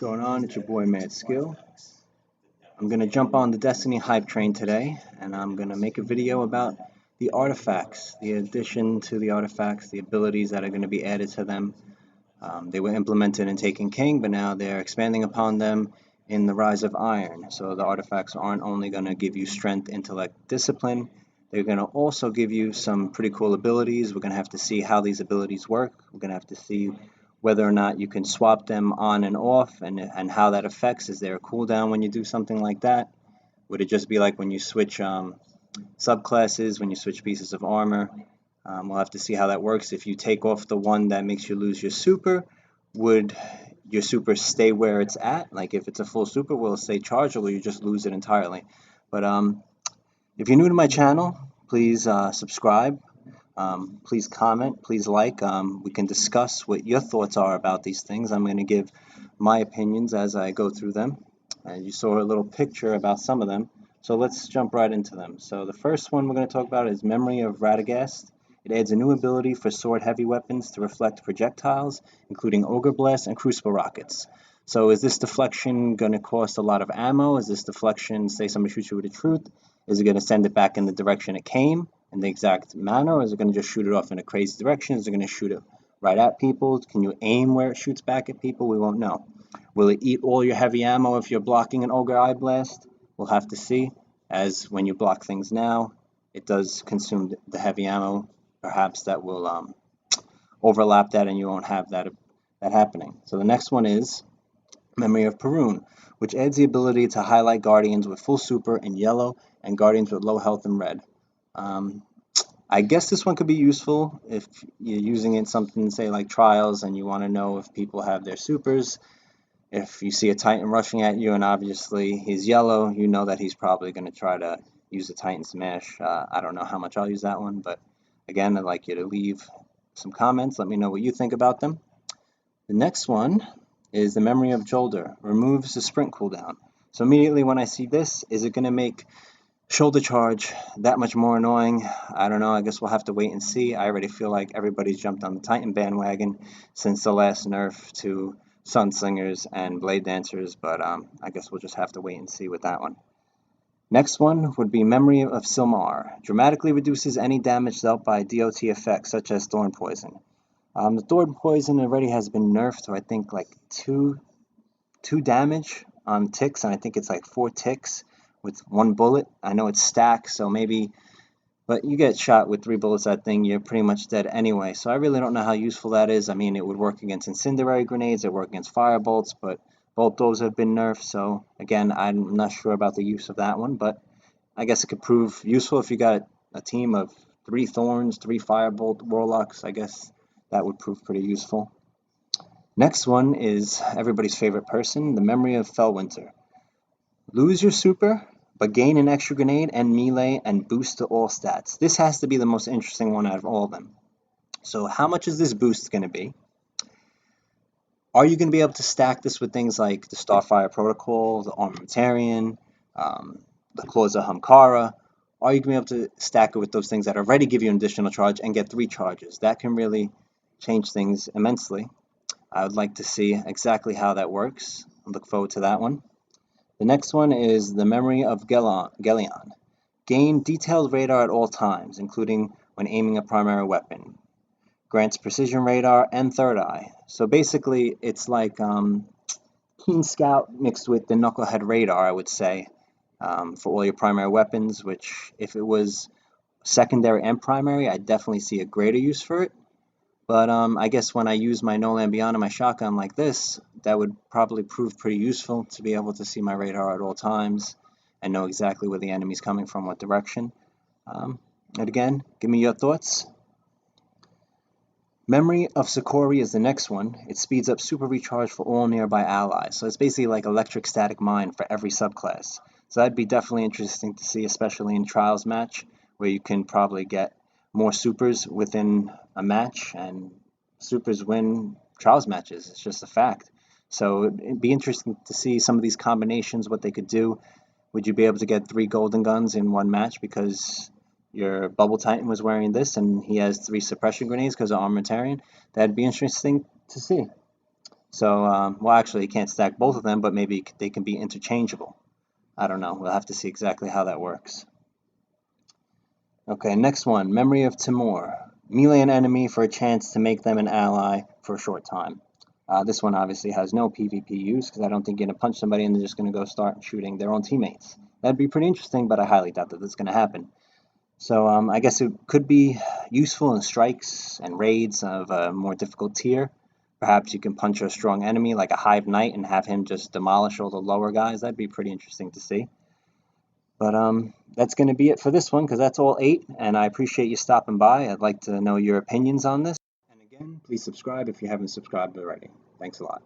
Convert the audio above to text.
Going on? It's your boy Mad Skill. I'm gonna jump on the Destiny hype train today, and I'm gonna make a video about the artifacts, the addition to the artifacts, the abilities that are gonna be added to them. They were implemented in Taken King, but now they're expanding upon them in the Rise of Iron. So the artifacts aren't only gonna give you strength, intellect, discipline. They're gonna also give you some pretty cool abilities. We're gonna have to see how these abilities work. We're gonna have to see whether or not you can swap them on and off, and how that affects. Is there a cooldown when you do something like that? Would it just be like when you switch subclasses, when you switch pieces of armor? We'll have to see how that works. If you take off the one that makes you lose your super, would your super stay where it's at? Like if it's a full super, will it stay charged, or will you just lose it entirely? But if you're new to my channel, please subscribe. Please comment, please like. We can discuss what your thoughts are about these things. I'm going to give my opinions as I go through them. And you saw a little picture about some of them. So let's jump right into them. So the first one we're going to talk about is Memory of Radagast. It adds a new ability for sword heavy weapons to reflect projectiles, including Ogre Blast and Crucible Rockets. So is this deflection going to cost a lot of ammo? Is this deflection, say somebody shoots you with a truth, is it going to send it back in the direction it came in the exact manner, or is it going to just shoot it off in a crazy direction? Is it going to shoot it right at people? Can you aim where it shoots back at people? We won't know. Will it eat all your heavy ammo if you're blocking an Ogre Eye Blast? We'll have to see, as when you block things now, it does consume the heavy ammo. Perhaps that will overlap that and you won't have that happening. So the next one is Memory of Peru, which adds the ability to highlight Guardians with full super in yellow and Guardians with low health in red. I guess this one could be useful if you're using it something, say like trials, and you want to know if people have their supers. If you see a Titan rushing at you and obviously he's yellow, you know that he's probably going to try to use the Titan Smash. I don't know how much I'll use that one, but again, I'd like you to leave some comments. Let me know what you think about them. The next one is the Memory of Jolder. Removes the sprint cooldown. So immediately when I see this, is it going to make shoulder charge that much more annoying? I don't know. I guess we'll have to wait and see. I already feel like everybody's jumped on the Titan bandwagon since the last nerf to Sunslingers and Blade Dancers, but I guess we'll just have to wait and see with that one. Next one would be Memory of Silmar. Dramatically reduces any damage dealt by DOT effects, such as Thorn Poison. The Thorn Poison already has been nerfed to, I think, like two damage on ticks, and I think it's like 4 ticks with 1 bullet. I know it's stacked, so maybe, but you get shot with 3 bullets, that thing, you're pretty much dead anyway. So I really don't know how useful that is. I mean, it would work against incendiary grenades, it would work against fire bolts, but both those have been nerfed. So again, I'm not sure about the use of that one, but I guess it could prove useful if you got a team of 3 Thorns, 3 Firebolt Warlocks. I guess that would prove pretty useful. Next one is everybody's favorite person, the Memory of Fellwinter. Lose your super, but gain an extra grenade and melee and boost to all stats. This has to be the most interesting one out of all of them. So how much is this boost going to be? Are you going to be able to stack this with things like the Starfire Protocol, the Armamentarian, the Claws of Hamkara? Are you going to be able to stack it with those things that already give you an additional charge and get 3 charges? That can really change things immensely. I would like to see exactly how that works. I look forward to that one. The next one is the Memory of Gelion. Gain detailed radar at all times, including when aiming a primary weapon. Grants precision radar and third eye. So basically, it's like Keen Scout mixed with the Knucklehead radar, I would say, for all your primary weapons, which if it was secondary and primary, I'd definitely see a greater use for it. But I guess when I use my Nolan Beyond and my shotgun like this, that would probably prove pretty useful to be able to see my radar at all times and know exactly where the enemy's coming from, what direction. And again, give me your thoughts. Memory of Sakori is the next one. It speeds up super recharge for all nearby allies. So it's basically like electric static mine for every subclass. So that'd be definitely interesting to see, especially in Trials match, where you can probably get more supers within a match, and supers win Trials matches. It's just a fact. So it'd be interesting to see some of these combinations, what they could do. Would you be able to get 3 golden guns in one match because your Bubble Titan was wearing this and he has 3 suppression grenades because of Armamentarian? That'd be interesting to see. So, well, actually, you can't stack both of them, but maybe they can be interchangeable. I don't know. We'll have to see exactly how that works. Okay, next one, Memory of Timur. Melee an enemy for a chance to make them an ally for a short time. This one obviously has no PvP use because I don't think you're going to punch somebody and they're just going to go start shooting their own teammates. That'd be pretty interesting, but I highly doubt that that's going to happen. So I guess it could be useful in strikes and raids of a more difficult tier. Perhaps you can punch a strong enemy like a Hive Knight and have him just demolish all the lower guys. That'd be pretty interesting to see. But that's going to be it for this one because that's all 8, and I appreciate you stopping by. I'd like to know your opinions on this. And again, please subscribe if you haven't subscribed already. Thanks a lot.